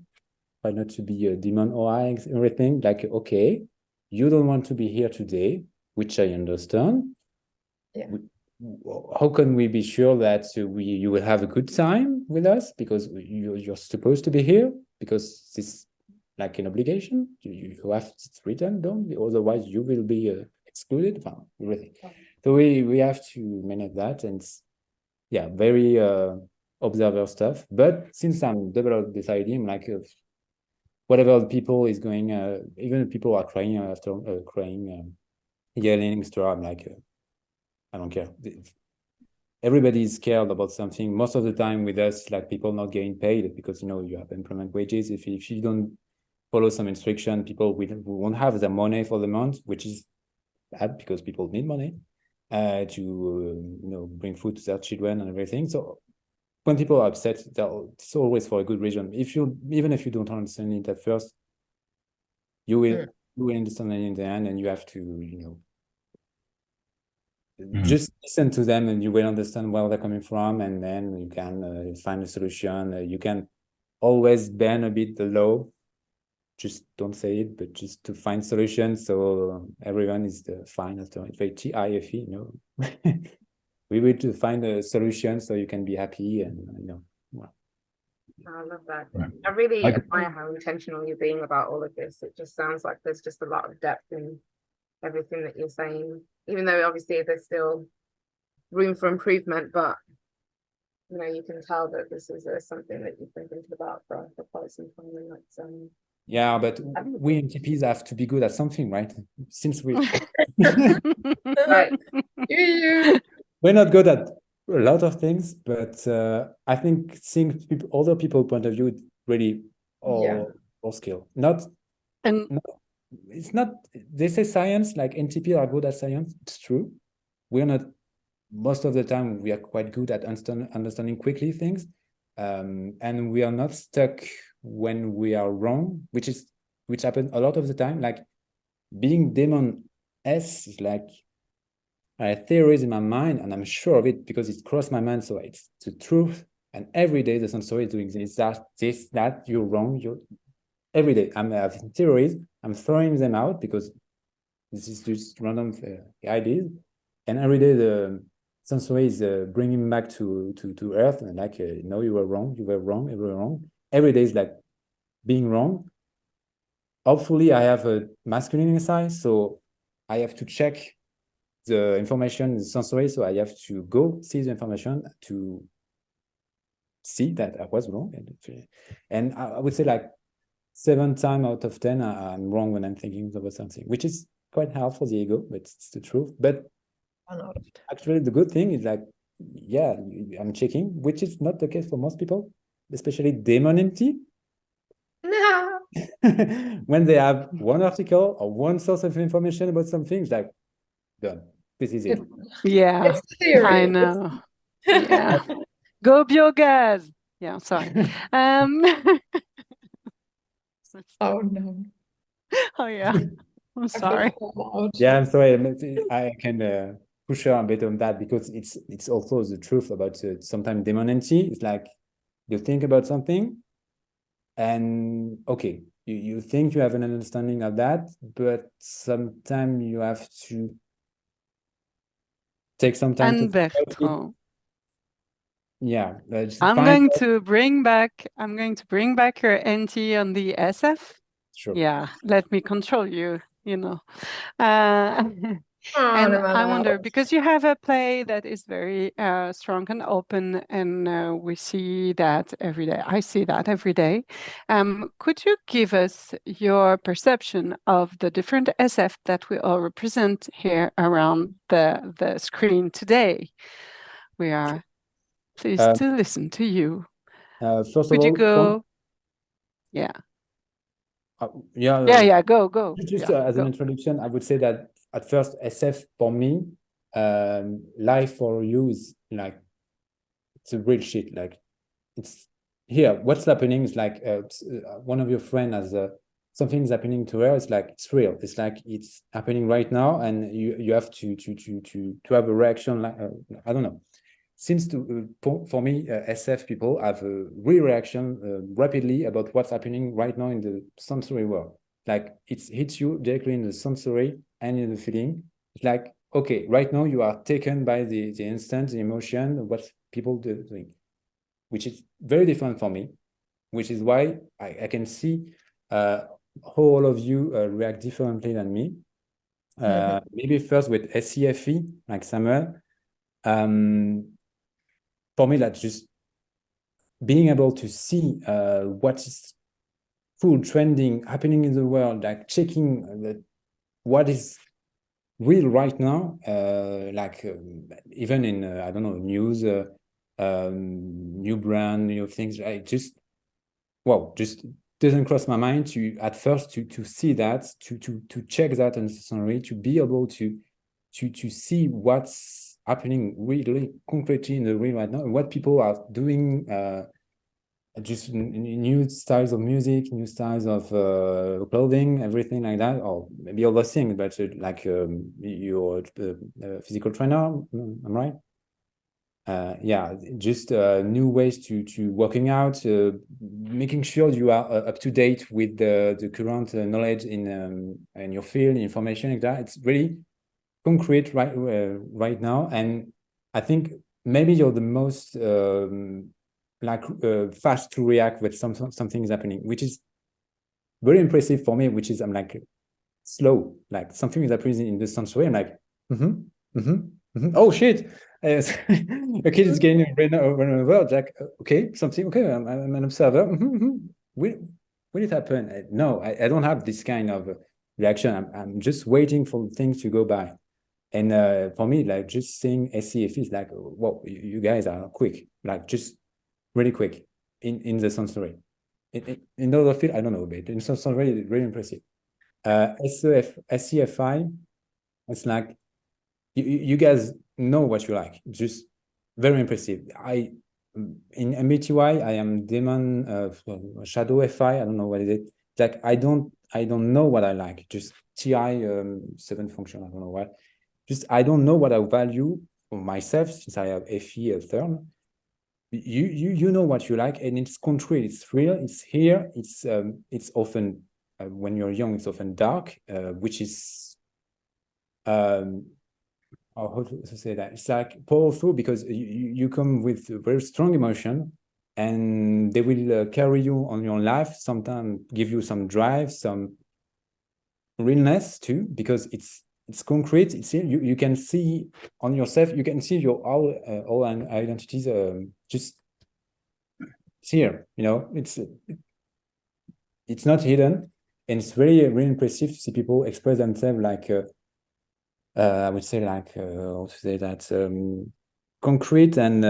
try not to be a demon or everything. Like, okay, you don't want to be here today, which I understand. How can we be sure that you will have a good time with us, because you're supposed to be here, because it's like an obligation. You have to written down, otherwise you will be excluded from everything. So we have to manage that, and very observer stuff. But since I'm double deciding, like whatever people is going, even if people are crying after yelling extra, I'm like, I don't care. Everybody is scared about something. Most of the time with us, like people not getting paid, because you have employment wages. If you don't follow some instruction, people won't have the money for the month, which is bad because people need money to bring food to their children and everything. So when people are upset, it's always for a good reason. Even if you don't understand it at first, you will understand it in the end, and you have to just listen to them, and you will understand where they're coming from, and then you can find a solution. You can always bend a bit the law, just don't say it, but just to find solutions, so everyone is fine after it. Very TIFE, we will to find a solution so you can be happy, and well. I love that. I really admire how intentional you're being about all of this. It just sounds like there's just a lot of depth in everything that you're saying, even though obviously there's still room for improvement, but you can tell that this is something that you've been thinking about for quite some time, and that's yeah, but we MTPs have to be good at something, right? Since we right. We're not good at a lot of things, but I think seeing other people's point of view is really our skill. It's not, they say science, like NTP are good at science. It's true. We're not, most of the time, we are quite good at understanding quickly things. And we are not stuck when we are wrong, which happens a lot of the time. Like being demon S is like, I have theories in my mind, and I'm sure of it because it's crossed my mind. So it's the truth. And every day the sensor is doing this, that, you're wrong. Every day I'm having theories, I'm throwing them out because this is just random ideas. And every day the sensor is bringing me back to earth, and like, no, you were wrong, you were wrong, you were wrong. Every day is like being wrong. Hopefully I have a masculine inside, so I have to check the information, the sensory, so I have to go see the information to see that I was wrong. And I would say like 7 times out of 10, I'm wrong when I'm thinking about something, which is quite hard for the ego, but it's the truth. But actually, the good thing is like, yeah, I'm checking, which is not the case for most people, especially demon empty. No. When they have one article or one source of information about something, it's like, done. This is it. Yeah, I know. Yeah. Go biogas. Yeah, sorry. Oh no. Oh yeah, I'm I sorry. feel called out. Yeah, I'm sorry. I can push her a bit on that because it's also the truth about sometimes demonency. It's like you think about something, and okay, you think you have an understanding of that, but sometimes you have to take some time to And think about it. Bertrand, Yeah, just I'm find going out. to bring back your NT on the SF. Sure. Yeah, let me control you, you know. Uh, Oh, and I Emmanuelle. wonder, because you have a play that is very strong and open, and we see that every day. I see that every day. Could you give us your perception of the different SF that we all represent here around the screen today? We are pleased to listen to you. First of Could you all, go? Yeah. yeah, Yeah, go. just Yeah, as an go. introduction, I would say that at first, SF for me, life for you is like it's a real shit. Like it's here. What's happening is like one of your friend has something's happening to her. It's like it's real. It's like it's happening right now, and you have to have a reaction. Like I don't know. Since for me, SF people have a real reaction rapidly about what's happening right now in the sensory world. Like it hits you directly in the sensory and in the feeling. It's like, okay, right now you are taken by the instant, the emotion, what people doing, which is very different for me, which is why I can see how all of you react differently than me. Maybe first with SCFE, like Samuel. For me, that's just being able to see what is cool, trending, happening in the world, like checking what is real right now, even in, I don't know, news, new brand, new things, like just, wow, just doesn't cross my mind to, at first, to see that, to check that necessarily, to be able to see what's happening really concretely in the real right now, and what people are doing, just new styles of music, new styles of clothing, everything like that, or maybe other things, but like your physical trainer, I'm right? Yeah, just new ways to working out, making sure you are up to date with the current knowledge in your field, information like that. It's really concrete right now, and I think maybe you're the most fast to react with something is happening, which is very impressive for me. Which is I'm like slow, like something is happening in the sensory. I'm like, oh shit. A kid is getting run over. Like, okay, something. Okay, I'm an observer. Will it happen? No, I don't have this kind of reaction. I'm just waiting for things to go by. And for me, like just seeing SCF is like, whoa, you guys are quick, like just really quick in the sensory. In other field, I don't know, but in sensory, really impressive. SCFI, it's like you guys know what you like, just very impressive. In MBTI, I am demon shadow FI. I don't know what is it. Like I don't know what I like. Just TI 7 function. I don't know what. Just I don't know what I value for myself since I have FE a third. You know what you like, and it's concrete. It's real. It's here. It's often when you're young, it's often dark, which is how to say that? It's like powerful because you come with very strong emotion, and they will carry you on your life. Sometimes give you some drive, some realness too, because it's concrete. It's here. You can see on yourself. You can see your all identities. Just it's here. You know, it's not hidden, and it's really impressive to see people express themselves like. I would say like how to say that concrete and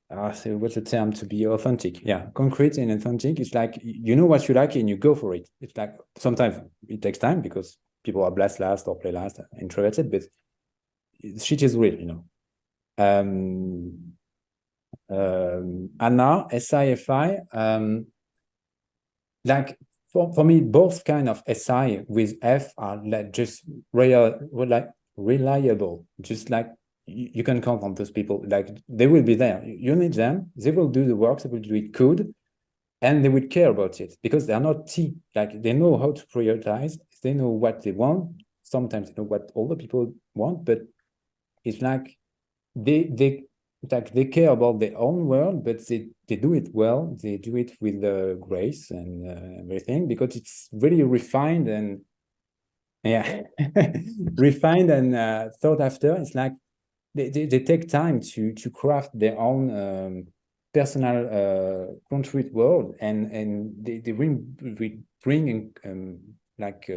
what's the term to be authentic? Yeah, concrete and authentic. It's like you know what you like and you go for it. It's like sometimes it takes time because people are blast last or play last, introverted, but shit is real, you know. Anna, SIFI, like for me, both kind of SI with F are like just reliable. Just like you can count on those people. Like they will be there. You need them. They will do the work. They will do it good, and they will care about it because they are not T. Like they know how to prioritize. They know what they want. Sometimes they know what other people want, but it's like they care about their own world, but they do it well. They do it with grace and everything because it's really refined and refined and thought after. It's like they take time to craft their own personal concrete world, and they bring like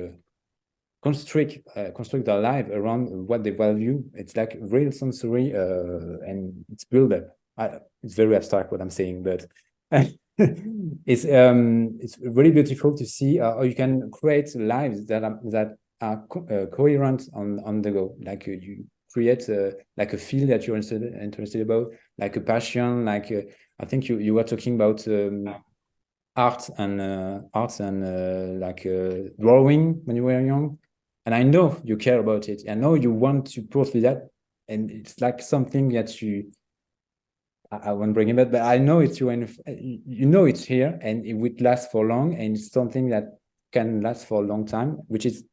construct their life around what they value. It's like real sensory and it's build up. It's very abstract what I'm saying, but it's really beautiful to see how you can create lives that are coherent on the go. Like you create like a field that you're interested about, like a passion. Like I think you were talking about art and like drawing when you were young. And I know you care about it. I know you want to pursue that. And it's like something that I won't bring it back, but I know it's you know it's here and it would last for long. And it's something that can last for a long time, which is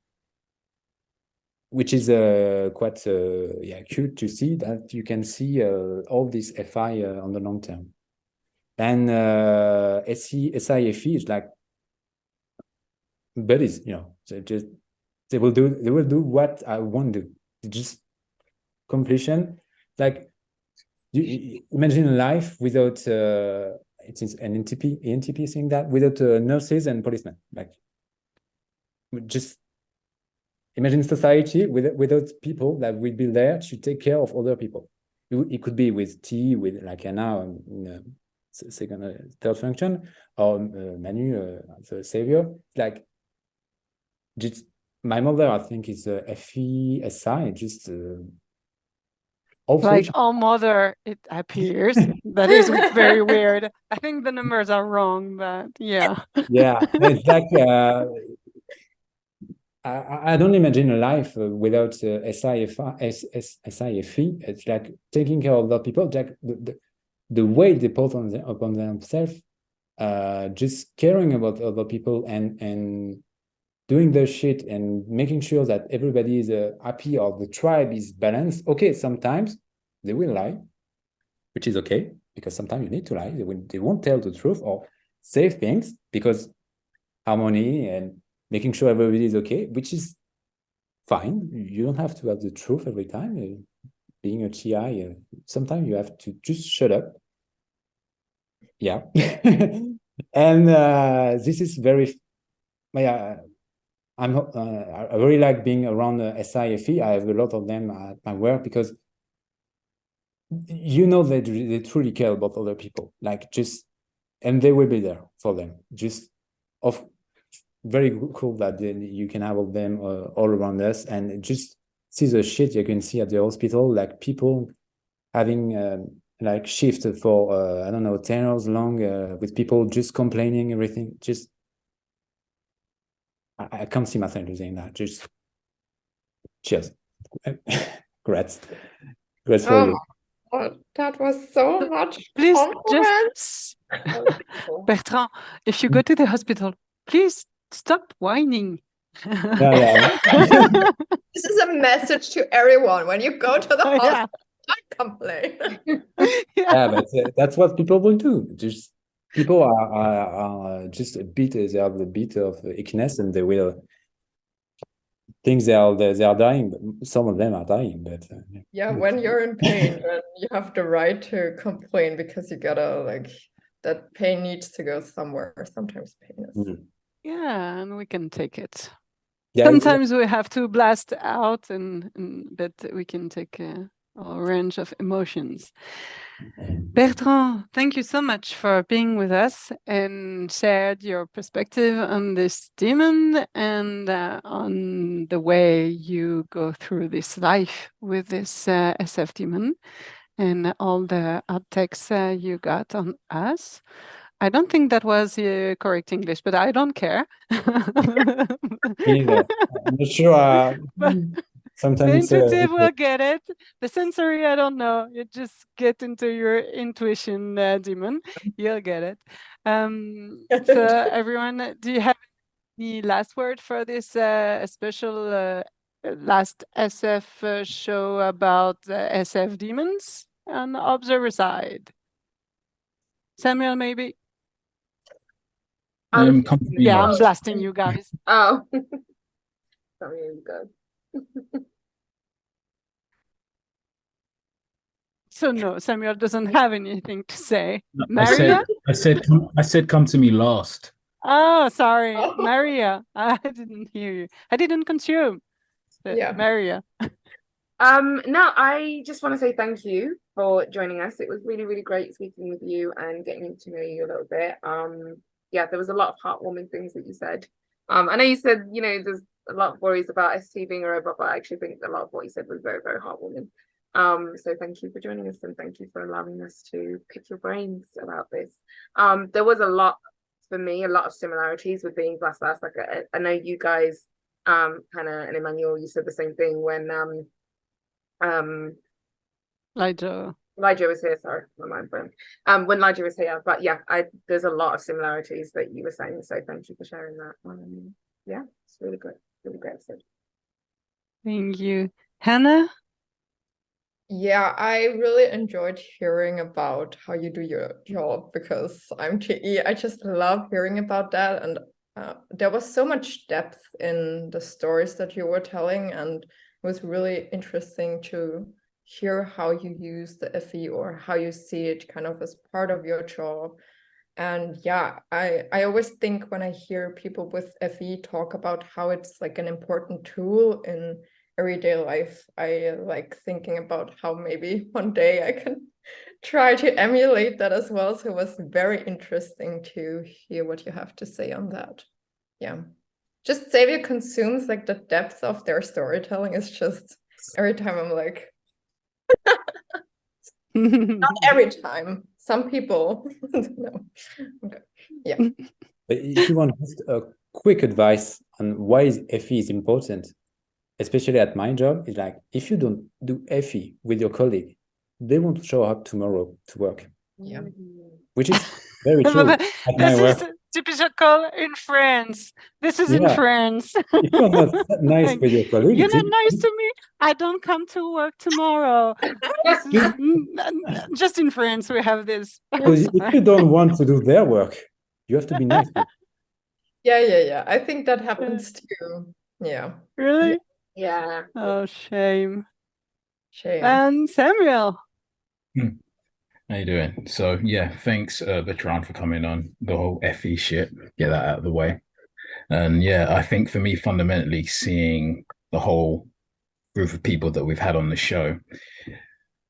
quite cute to see that you can see all this FI on the long term. And SIFE is like buddies, you know, they will do what I want to do. Just completion. Like you imagine a life without it's an ENTP saying that, without nurses and policemen. Like just imagine society without people that will be there to take care of other people. It could be with T, with like Anna, second, third function, or Manu, the savior. Like just my mother, I think, is a FESI, just like all mother, it appears. That is very weird. I think the numbers are wrong, but yeah. Yeah, it's like I don't imagine a life without SIFE. It's like taking care of the people, like the way they put upon themselves, just caring about other people and doing their shit and making sure that everybody is happy or the tribe is balanced. Okay, sometimes they will lie, which is okay, because sometimes you need to lie. They won't tell the truth or say things because harmony and making sure everybody is okay, which is fine. You don't have to have the truth every time. Being a TI, sometimes you have to just shut up. Yeah. And this is very, I really like being around SIFE. I have a lot of them at my work because you know that they truly care about other people. Like and they will be there for them. Just very cool that you can have all them all around us and just see the shit you can see at the hospital, like people having like shift for I don't know 10 hours long with people just complaining everything. Just I can't see myself doing that. Just cheers. Congrats for you. Oh, that was so much. Please compliment. just Bertrand, if you go to the hospital, please stop whining. Yeah. This is a message to everyone. When you go to the hospital, don't complain. Yeah, but that's what people will do. Just people are just a bit. They have a bit of ickness, and they will think they are dying. But some of them are dying. But yeah, when you're in pain, then you have the right to complain because you gotta like that pain needs to go somewhere. Sometimes pain is. Yeah, and we can take it. Yeah, sometimes we have to blast out, but we can take a range of emotions. Bertrand, thank you so much for being with us and shared your perspective on this demon and on the way you go through this life with this SF demon. and all the outtakes you got on us. I don't think that was correct English, but I don't care. Me neither. I'm not sure. But Sometimes the it's intuitive will get it. The sensory, I don't know. You just get into your intuition demon. You'll get it. So everyone, do you have any last word for this special last SF show about SF demons on the observer side? Samuel, maybe? Come to me Yeah, I'm last. blasting you guys. Oh, sorry, you go. So no, Samuel doesn't have anything to say. I Maria? said, come to me last. Oh, sorry, Oh. Maria. I didn't hear you. I didn't consume. Yeah. Maria. No, I just want to say thank you for joining us. It was really, really great speaking with you and getting to know you a little bit. Yeah, there was a lot of heartwarming things that you said. I know you said, you know, there's a lot of worries about ST being a robot, but I actually think a lot of what you said was very, very heartwarming. So thank you for joining us, and thank you for allowing us to pick your brains about this. There was a lot, for me, a lot of similarities with being Blast. Like I know you guys, Hannah and Emmanuelle, you said the same thing when Elijah was here. Sorry, my mind blank. When Elijah was here, but yeah, there's a lot of similarities that you were saying. So thank you for sharing that. Yeah, it's really good, really great episode. Thank you. Hannah? Yeah, I really enjoyed hearing about how you do your job because I'm TE. I just love hearing about that. And there was so much depth in the stories that you were telling, and it was really interesting to hear how you use the FE or how you see it kind of as part of your job. And yeah, I always think when I hear people with FE talk about how it's like an important tool in everyday life, I like thinking about how maybe one day I can try to emulate that as well. So it was very interesting to hear what you have to say on that. Yeah. Just Xavier consumes like the depth of their storytelling is just every time I'm like, not every time. Some people, no. Okay. Yeah. But if you want just a quick advice on why FE is important, especially at my job, is like if you don't do FE with your colleague, they won't show up tomorrow to work. Yeah. Which is very true at my This work. is typical in France. This is in Yeah. France. If you're not nice with your colleague, You're not nice to me. I don't come to work tomorrow. Just in France, we have this. because if you don't want to do their work, you have to be nice. Yeah. I think that happens too. Yeah. Really? Yeah. Oh, shame. Shame. And Samuel. How you doing? So yeah, thanks Bertrand for coming on the whole FE shit. Get that out of the way. And yeah, I think for me, fundamentally, seeing the whole group of people that we've had on the show,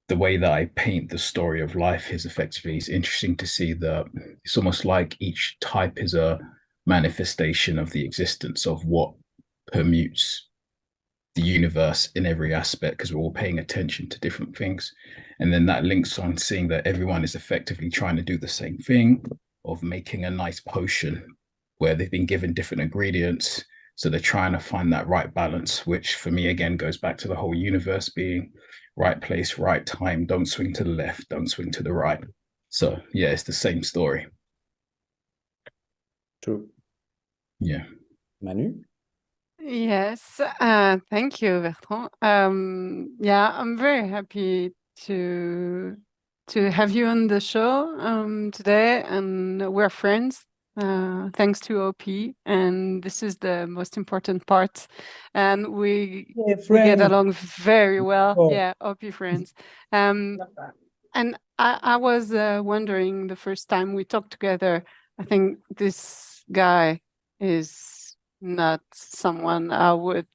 the way that I paint the story of life is effectively, it's interesting to see that it's almost like each type is a manifestation of the existence of what permutes the universe in every aspect, because we're all paying attention to different things. And then that links on seeing that everyone is effectively trying to do the same thing of making a nice potion where they've been given different ingredients. So they're trying to find that right balance, which for me, again, goes back to the whole universe being right place, right time. Don't swing to the left, don't swing to the right. So yeah, it's the same story. True. Yeah. Manu? Yes, thank you, Bertrand. Yeah, I'm very happy to have you on the show today, and we're friends. Thanks to OP, and this is the most important part. And we get along very well. Oh. Yeah, OP friends. Love that. And I was wondering the first time we talked together, I think this guy is not someone I would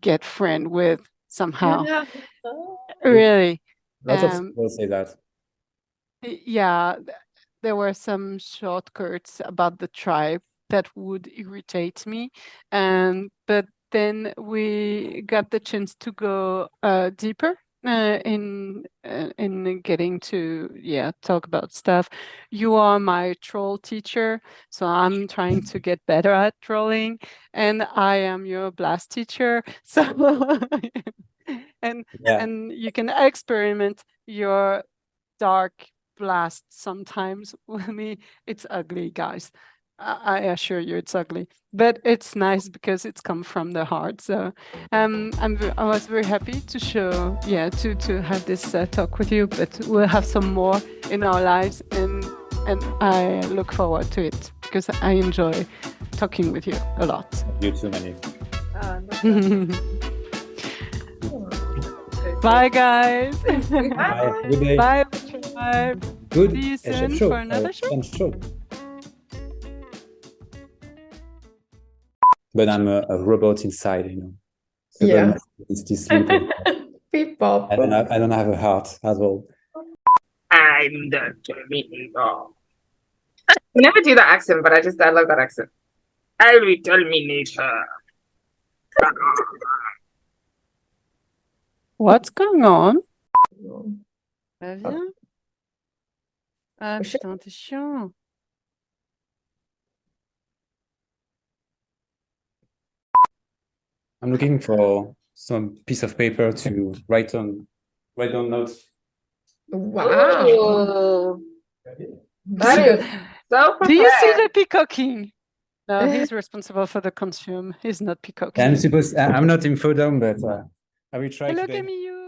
get friend with somehow. Yeah. Really. Lots of people say that. Yeah, there were some shortcuts about the tribe that would irritate me. But then we got the chance to go deeper in getting to talk about stuff. You are my troll teacher, so I'm trying to get better at trolling, and I am your blast teacher. So and you can experiment your dark blast sometimes with me. It's ugly, guys. I assure you it's ugly, but it's nice because it's come from the heart. So I was very happy to show, to have this talk with you, but we'll have some more in our lives, and I look forward to it because I enjoy talking with you a lot. You too, Manu. Bye, guys. Bye. Good day. Bye, tribe. Good. See you soon show. for another show. But I'm a robot inside, you know. Yeah. It's still sleeping. Beep bop. I don't have a heart at all. I'm the Terminator. Never do that accent, but I love that accent. I'll be Terminator. What's going on? Oh. Viens. Ah, putain, t'es chiant. I'm looking for some piece of paper to write on notes. Wow. Ooh, that is so Do you see prepared. the peacocking? No, he's responsible for the consume. He's not peacocking. I'm not infodome, but I will try Hello, today. Camille.